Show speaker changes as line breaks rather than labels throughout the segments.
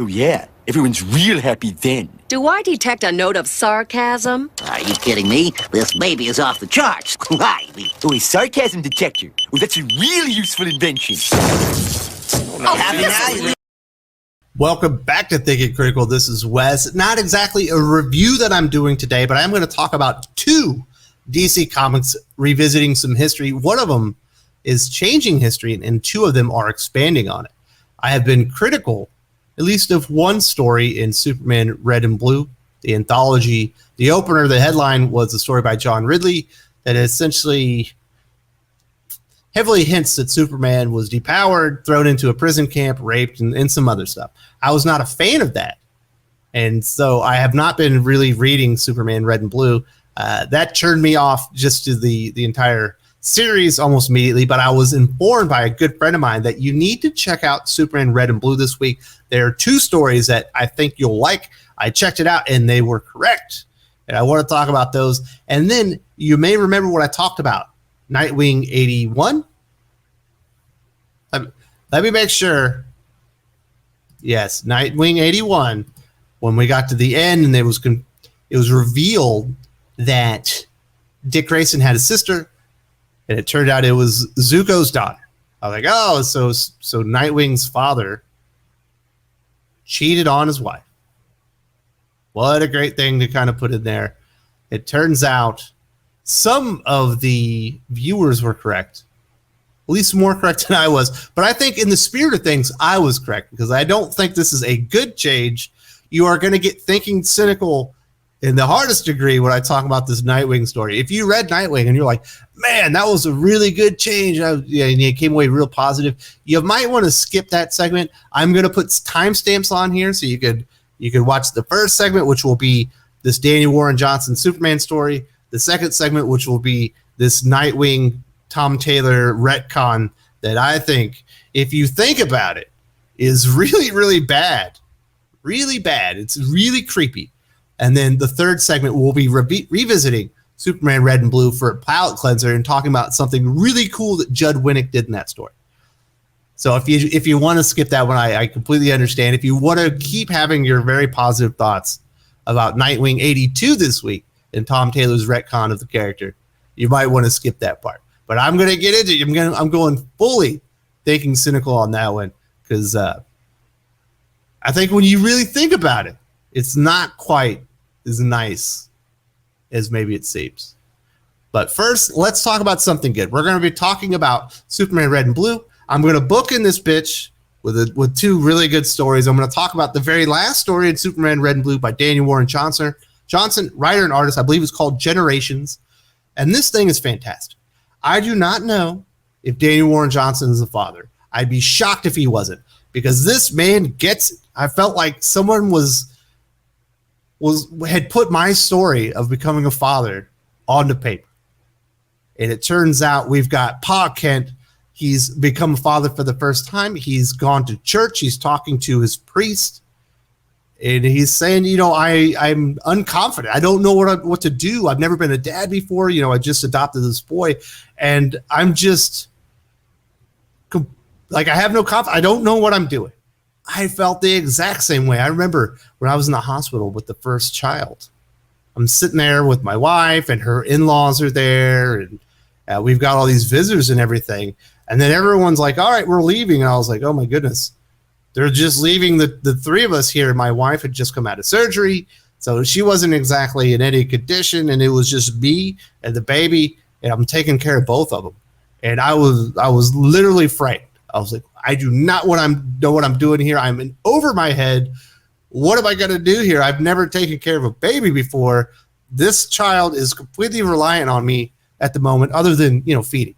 Oh, yeah. Everyone's real happy then.
Do I detect a note of sarcasm?
Are you kidding me? This baby is off the charts. Why?
Oh, a sarcasm detector. Oh, that's a really useful invention.
Welcome back to Thinking Critical. This is Wes. Not exactly a review that I'm doing today, but I'm going to talk about two DC Comics revisiting some history. One of them is changing history, and two of them are expanding on it. I have been critical, at least of one story in Superman Red and Blue, the anthology. The opener, the headline, was a story by John Ridley that essentially heavily hints that Superman was depowered, thrown into a prison camp, raped, and some other stuff. I was not a fan of that. And so I have not been really reading Superman Red and Blue. That turned me off just to the entire series almost immediately, but I was informed by a good friend of mine that you need to check out Superman Red and Blue this week. There are two stories that I think you'll like. I checked it out, and they were correct. And I want to talk about those. And then you may remember what I talked about. Nightwing 81. Let me make sure. Yes, Nightwing 81. When we got to the end, and it was revealed that Dick Grayson had a sister, and it turned out it was Zuko's daughter. I was like, oh, so Nightwing's father cheated on his wife. What a great thing to kind of put in there. It turns out some of the viewers were correct, at least more correct than I was. But I think in the spirit of things, I was correct, because I don't think this is a good change. You are going to get thinking cynical in the hardest degree when I talk about this Nightwing story. If you read Nightwing and you're like, man, that was a really good change, and you came away real positive, you might want to skip that segment. I'm going to put timestamps on here so you could watch the first segment, which will be this Daniel Warren Johnson Superman story. The second segment, which will be this Nightwing Tom Taylor retcon that I think, if you think about it, is really, really bad. Really bad. It's really creepy. And then the third segment will be revisiting Superman Red and Blue for a palate cleanser and talking about something really cool that Judd Winick did in that story. So if you want to skip that one, I completely understand. If you want to keep having your very positive thoughts about Nightwing 82 this week and Tom Taylor's retcon of the character, you might want to skip that part. But I'm going to get into it. I'm going fully thinking cynical on that one, because I think when you really think about it, it's not quite as nice as maybe it seems. But first, let's talk about something good. We're going to be talking about Superman Red and Blue. I'm going to book in this bitch with two really good stories. I'm going to talk about the very last story in Superman Red and Blue by Daniel Warren Johnson, writer and artist. I believe it's called Generations. And this thing is fantastic. I do not know if Daniel Warren Johnson is the father. I'd be shocked if he wasn't, because this man gets it. I felt like someone had put my story of becoming a father onto paper. And it turns out we've got Pa Kent. He's become a father for the first time. He's gone to church. He's talking to his priest. And he's saying, I'm unconfident. I don't know what to do. I've never been a dad before. I just adopted this boy. And I'm just like, I have no confidence. I don't know what I'm doing. I felt the exact same way. I remember when I was in the hospital with the first child. I'm sitting there with my wife, and her in-laws are there, and we've got all these visitors and everything. And then everyone's like, all right, we're leaving. And I was like, oh my goodness. They're just leaving the three of us here. My wife had just come out of surgery, so she wasn't exactly in any condition, and it was just me and the baby, and I'm taking care of both of them. And I was literally frightened. I was like, I do not know what I'm doing here. I'm over my head. What am I going to do here? I've never taken care of a baby before. This child is completely reliant on me at the moment, other than, feeding.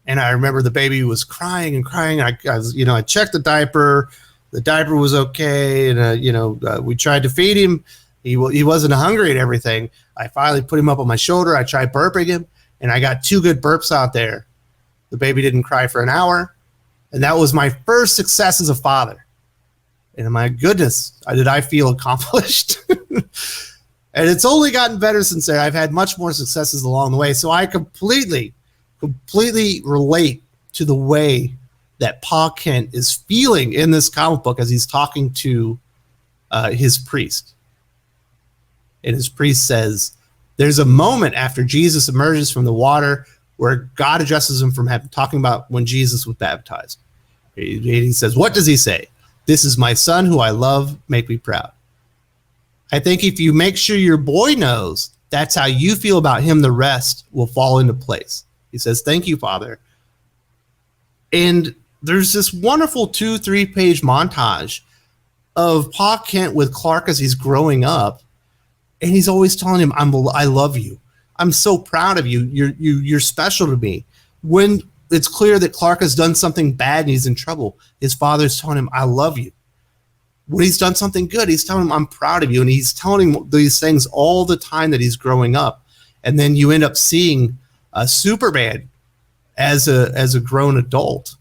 And I remember the baby was crying and crying. I checked the diaper. The diaper was okay. And, we tried to feed him. He wasn't hungry and everything. I finally put him up on my shoulder. I tried burping him, and I got two good burps out there. The baby didn't cry for an hour. And that was my first success as a father. And my goodness, did I feel accomplished? And it's only gotten better since then. I've had much more successes along the way. So I completely relate to the way that Pa Kent is feeling in this comic book as he's talking to his priest. And his priest says, there's a moment after Jesus emerges from the water where God addresses him from heaven, talking about when Jesus was baptized. He says, what does he say? This is my son who I love, make me proud. I think if you make sure your boy knows that's how you feel about him, the rest will fall into place. He says, thank you, Father. And there's this wonderful 2-3 page montage of Pa Kent with Clark as he's growing up. And he's always telling him, I love you. I'm so proud of you. You're special to me. When it's clear that Clark has done something bad and he's in trouble, his father's telling him, I love you. When he's done something good, he's telling him, I'm proud of you. And he's telling him these things all the time that he's growing up. And then you end up seeing Superman as a grown adult.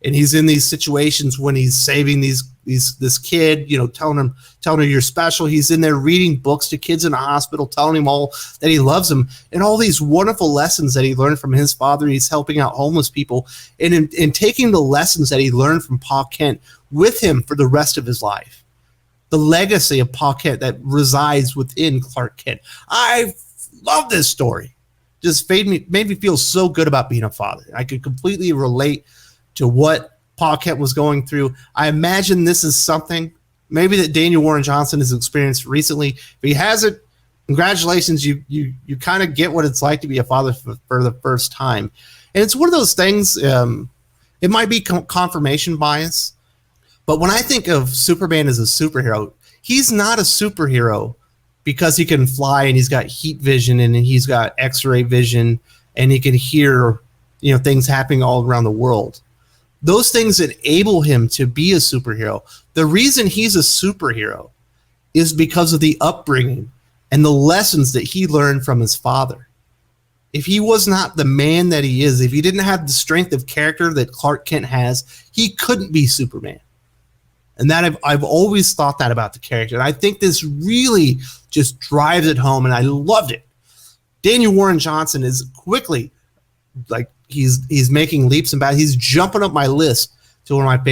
And he's in these situations when he's saving this kid, telling her you're special. He's in there reading books to kids in a hospital, telling him all that he loves them, and all these wonderful lessons that he learned from his father. He's helping out homeless people, and in taking the lessons that he learned from Pa Kent with him for the rest of his life. The legacy of Pa Kent that resides within Clark Kent. I love this story. Just made me feel so good about being a father. I could completely relate to what Pa Kent was going through. I imagine this is something maybe that Daniel Warren Johnson has experienced recently. If he hasn't, congratulations. You kind of get what it's like to be a father for the first time. And it's one of those things, it might be confirmation bias, but when I think of Superman as a superhero, he's not a superhero because he can fly and he's got heat vision and he's got X-ray vision and he can hear, things happening all around the world. Those things enable him to be a superhero. The reason he's a superhero is because of the upbringing and the lessons that he learned from his father. If he was not the man that he is, if he didn't have the strength of character that Clark Kent has, he couldn't be Superman. And that I've always thought that about the character. And I think this really just drives it home, and I loved it. Daniel Warren Johnson is quickly, he's making leaps and bounds. He's jumping up my list to one of my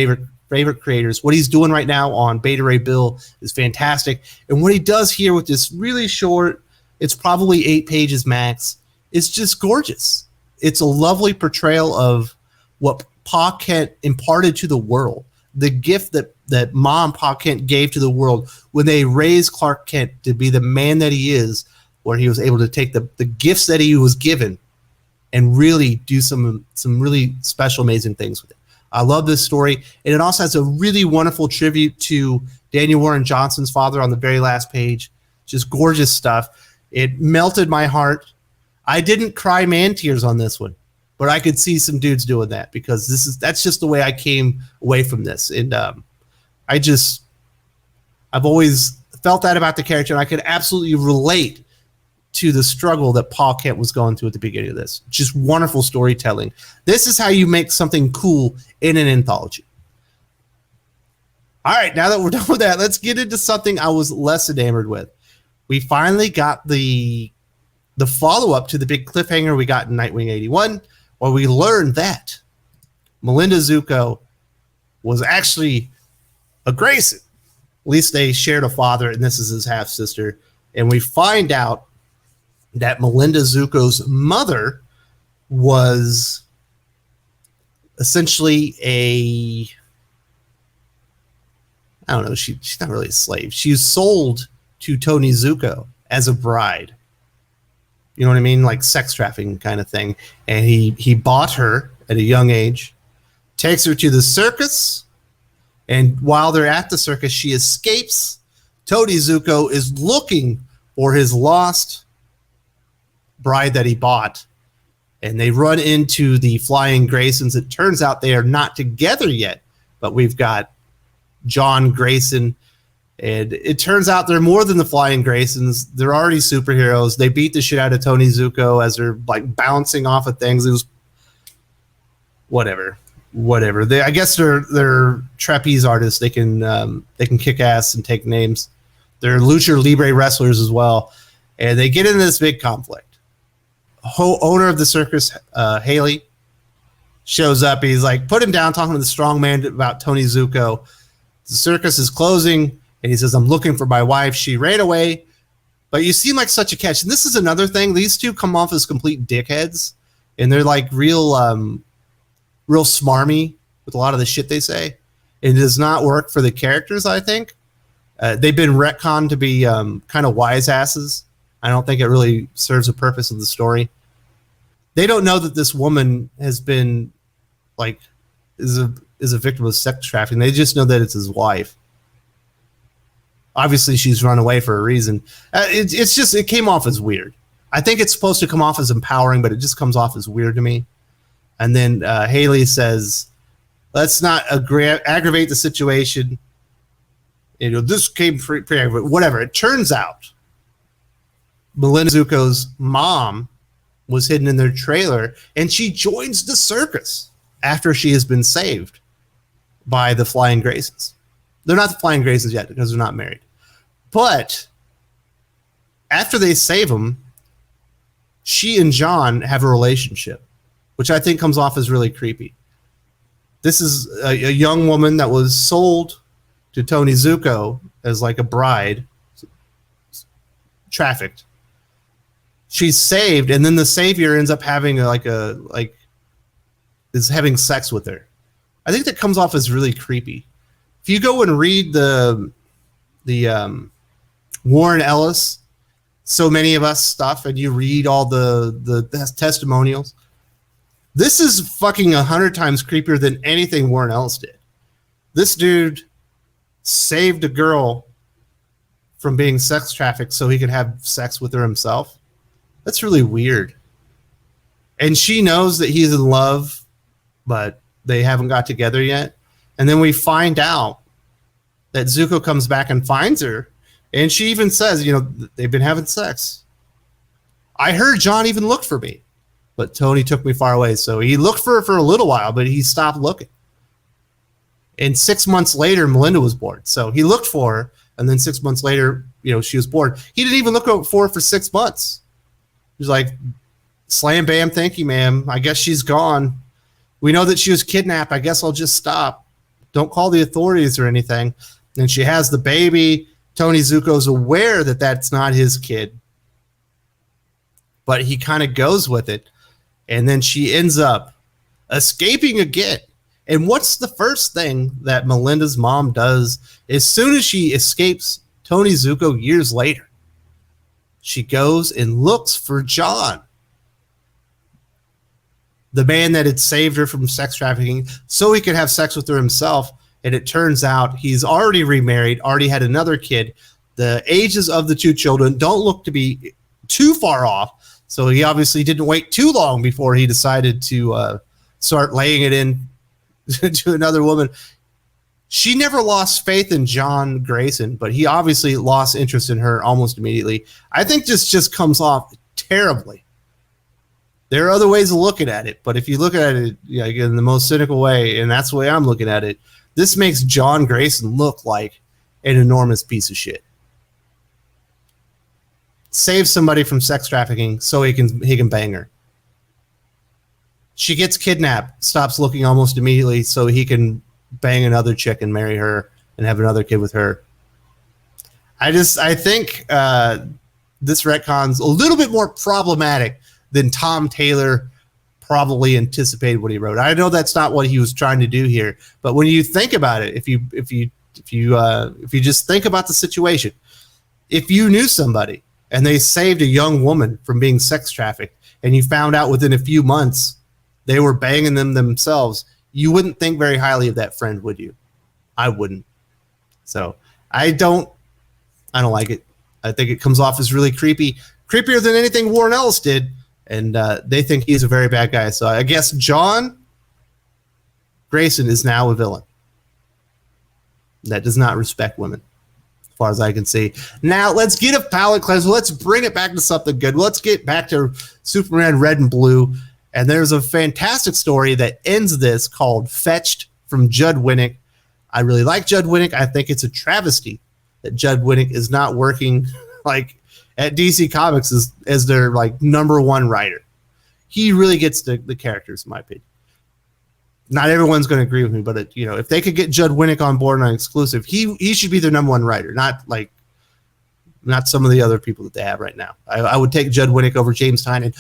favorite creators. What he's doing right now on Beta Ray Bill is fantastic. And what he does here with this really short, it's probably 8 pages max, it's just gorgeous. It's a lovely portrayal of what Pa Kent imparted to the world, the gift that Mom Pa Kent gave to the world when they raised Clark Kent to be the man that he is, where he was able to take the gifts that he was given and really do some really special, amazing things with it. I love this story. And it also has a really wonderful tribute to Daniel Warren Johnson's father on the very last page. Just gorgeous stuff. It melted my heart. I didn't cry man tears on this one, but I could see some dudes doing that because that's just the way I came away from this. And I've always felt that about the character, and I could absolutely relate to the struggle that Pa Kent was going through at the beginning of this. Just wonderful storytelling. This is how you make something cool in an anthology. All right, now that we're done with that, let's get into something I was less enamored with. We finally got the follow-up to the big cliffhanger we got in Nightwing 81, where we learned that Melinda Zuko was actually a Grayson. At least they shared a father, and this is his half-sister. And we find out that Melinda Zuko's mother was essentially she's not really a slave. She was sold to Tony Zuko as a bride. You know what I mean? Like sex trafficking kind of thing. And he bought her at a young age, takes her to the circus, and while they're at the circus, she escapes. Tony Zuko is looking for his lost bride that he bought, and they run into the Flying Graysons. It turns out they are not together yet, but we've got John Grayson, and it turns out they're more than the Flying Graysons. They're already superheroes. They beat the shit out of Tony Zuko as they're like bouncing off of things. It was whatever. I guess they're trapeze artists. They can kick ass and take names. They're lucha libre wrestlers as well, and they get into this big conflict. Owner of the circus, Haley, shows up. He's like, put him down, talking to the strong man about Tony Zuko. The circus is closing, and he says, I'm looking for my wife. She ran away, but you seem like such a catch. And this is another thing. These two come off as complete dickheads, and they're like real smarmy with a lot of the shit they say. It does not work for the characters, I think. They've been retconned to be kind of wise asses. I don't think it really serves the purpose of the story. They don't know that this woman has been like is a victim of sex trafficking. They just know that it's his wife. Obviously, she's run away for a reason. It came off as weird. I think it's supposed to come off as empowering, but it just comes off as weird to me. And then Haley says, let's not aggravate the situation. You know, this came pre-aggravated. Whatever. It turns out Melinda Zuko's mom was hidden in their trailer, and she joins the circus after she has been saved by the Flying Graces. They're not the Flying Graces yet because they're not married. But after they save them, she and John have a relationship, which I think comes off as really creepy. This is a young woman that was sold to Tony Zuko as like a bride, trafficked. She's saved, and then the savior ends up having is having sex with her. I think that comes off as really creepy. If you go and read the Warren Ellis, So Many of Us stuff, and you read all the testimonials, this is fucking 100 times creepier than anything Warren Ellis did. This dude saved a girl from being sex trafficked so he could have sex with her himself. That's really weird. And she knows that he's in love, but they haven't got together yet. And then we find out that Zuko comes back and finds her. And she even says, you know, they've been having sex. I heard John even looked for me, but Tony took me far away. So he looked for her for a little while, but he stopped looking. And 6 months later, Melinda was born. So he looked for her. And then 6 months later, you know, she was born. He didn't even look for her for 6 months. He was like, slam, bam, thank you, ma'am. I guess she's gone. We know that she was kidnapped. I guess I'll just stop. Don't call the authorities or anything. And she has the baby. Tony Zuko's aware that that's not his kid. But he kind of goes with it. And then she ends up escaping again. And what's the first thing that Melinda's mom does as soon as she escapes Tony Zuko years later? She goes and looks for John, the man that had saved her from sex trafficking so he could have sex with her himself. And it turns out he's already remarried, already had another kid. The ages of the two children don't look to be too far off. So he obviously didn't wait too long before he decided to start laying it in to another woman. She never lost faith in John Grayson, but he obviously lost interest in her almost immediately. I think this just comes off terribly. There are other ways of looking at it, but if you look at it, you know, in the most cynical way, and that's the way I'm looking at it, this makes John Grayson look like an enormous piece of shit. Save somebody from sex trafficking so he can bang her. She gets kidnapped, stops looking almost immediately so he can bang another chick and marry her and have another kid with her. I think this retcon's a little bit more problematic than Tom Taylor probably anticipated what he wrote. I know that's not what he was trying to do here, but when you think about it, if you just think about the situation, if you knew somebody and they saved a young woman from being sex trafficked and you found out within a few months they were banging them themselves, you wouldn't think very highly of that friend, would you? I wouldn't. So I don't like it. I think it comes off as really creepy, creepier than anything Warren Ellis did. And they think he's a very bad guy. So I guess John Grayson is now a villain that does not respect women, as far as I can see. Now, let's get a palate cleanser. Let's bring it back to something good. Let's get back to Superman Red and Blue. And there's a fantastic story that ends this called Fetched from Judd Winick. I really like Judd Winick. I think it's a travesty that Judd Winick is not working like at DC Comics as their like number one writer. He really gets the characters, in my opinion. not everyone's going to agree with me, but if they could get Judd Winick on board on exclusive, he should be their number one writer, not some of the other people that they have right now. I would take Judd Winick over James Tynion.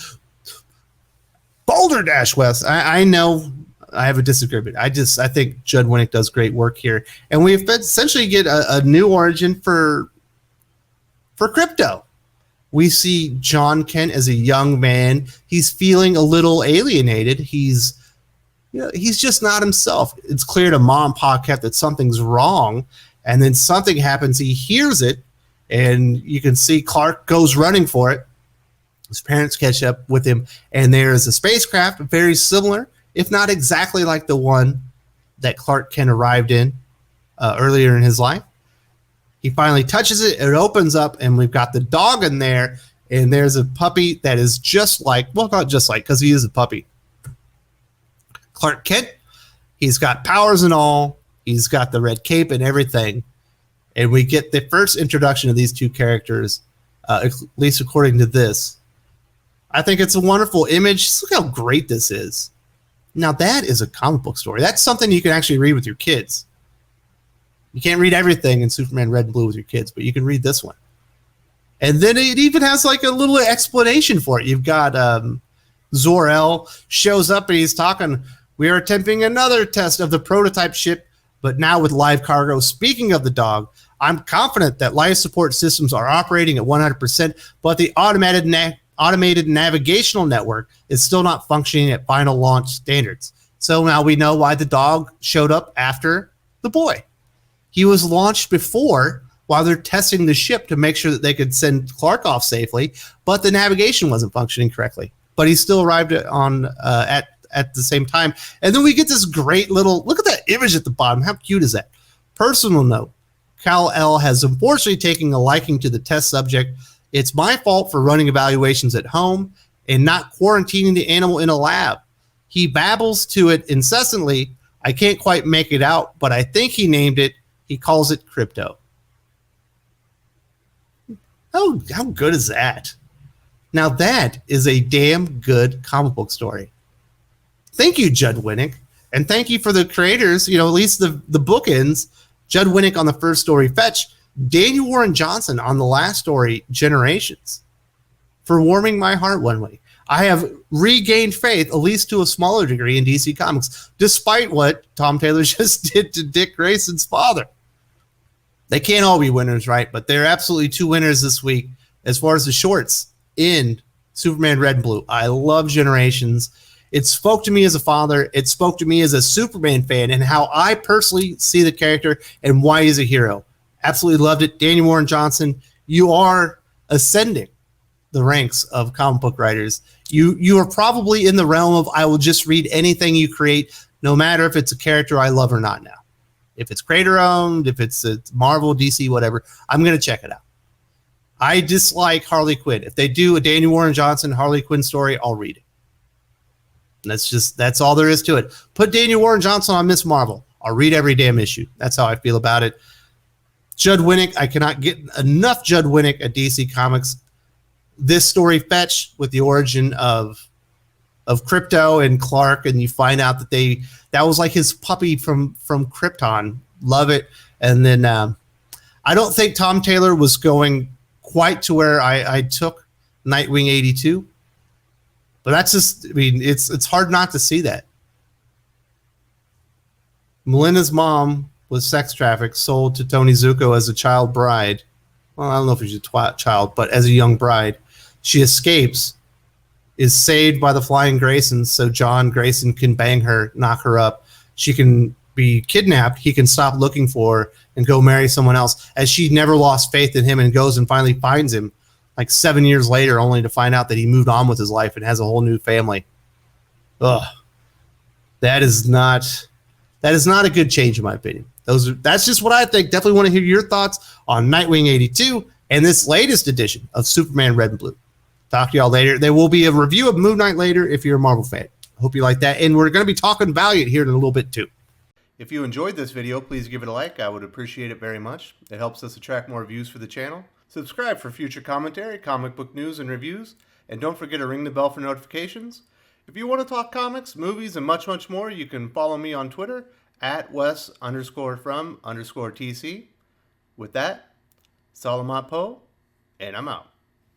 Boulder Dash West. I know I have a disagreement. I think Judd Winick does great work here, and we essentially get a new origin for Krypto. We see John Kent as a young man. He's feeling a little alienated. He's just not himself. It's clear to Mom and Pa Kent that something's wrong, and then something happens. He hears it, and you can see Clark goes running for it. His parents catch up with him, and there is a spacecraft very similar, if not exactly like the one that Clark Kent arrived in earlier in his life. He finally touches it, it opens up, and we've got the dog in there, and there's a puppy that is just like, well, not just like, because he is a puppy, Clark Kent. He's got powers and all. He's got the red cape and everything. And we get the first introduction of these two characters, at least according to this. I think it's a wonderful image. Just look how great this is. Now, that is a comic book story. That's something you can actually read with your kids. You can't read everything in Superman Red and Blue with your kids, but you can read this one. And then it even has like a little explanation for it. You've got Zor-El shows up and he's talking. We are attempting another test of the prototype ship, but now with live cargo. Speaking of the dog, I'm confident that life support systems are operating at 100%, but the automated navigational network is still not functioning at final launch standards. So now we know why the dog showed up after the boy. He was launched before while they're testing the ship to make sure that they could send Clark off safely, but the navigation wasn't functioning correctly. But he still arrived at the same time. And then we get this great little, look at that image at the bottom. How cute is that? Personal note, Kal-El has unfortunately taken a liking to the test subject. It's my fault for running evaluations at home and not quarantining the animal in a lab. He babbles to it incessantly. I can't quite make it out, but I think he named it. He calls it Krypto. How good is that? Now that is a damn good comic book story. Thank you, Judd Winick. And thank you for the creators, at least the bookends. Judd Winick on the first story, Fetch. Daniel Warren Johnson on the last story, Generations. For warming my heart one way. I have regained faith, at least to a smaller degree, in DC Comics, despite what Tom Taylor just did to Dick Grayson's father. They can't all be winners, right? But they're absolutely two winners this week as far as the shorts in Superman Red and Blue. I love Generations. It spoke to me as a father. It spoke to me as a Superman fan and how I personally see the character and why he's a hero. Absolutely loved it. Daniel Warren Johnson, you are ascending the ranks of comic book writers. You are probably in the realm of I will just read anything you create, no matter if it's a character I love or not now. If it's creator-owned, if it's Marvel, DC, whatever, I'm going to check it out. I dislike Harley Quinn. If they do a Daniel Warren Johnson Harley Quinn story, I'll read it. And that's all there is to it. Put Daniel Warren Johnson on Miss Marvel. I'll read every damn issue. That's how I feel about it. Judd Winick, I cannot get enough Judd Winick at DC Comics. This story, Fetch, with the origin of Krypto and Clark, and you find out that was like his puppy from Krypton. Love it. And then I don't think Tom Taylor was going quite to where I took Nightwing 82. But that's just, it's hard not to see that. Melinda's mom was sex trafficked, sold to Tony Zuko as a child bride. Well, I don't know if she's a child, but as a young bride. She escapes, is saved by the Flying Graysons so John Grayson can bang her, knock her up. She can be kidnapped. He can stop looking for her and go marry someone else, as she never lost faith in him and goes and finally finds him like 7 years later, only to find out that he moved on with his life and has a whole new family. Ugh. That is not a good change in my opinion. That's just what I think. Definitely want to hear your thoughts on Nightwing 82 and this latest edition of Superman Red and Blue. Talk to y'all later. There will be a review of Moon Knight later if you're a Marvel fan. Hope you like that. And we're going to be talking Valiant here in a little bit too. If you enjoyed this video, please give it a like. I would appreciate it very much. It helps us attract more views for the channel. Subscribe for future commentary, comic book news, and reviews. And don't forget to ring the bell for notifications. If you want to talk comics, movies, and much, much more, you can follow me on Twitter at Wes_from_TC. With that, Salamat Po, and I'm out.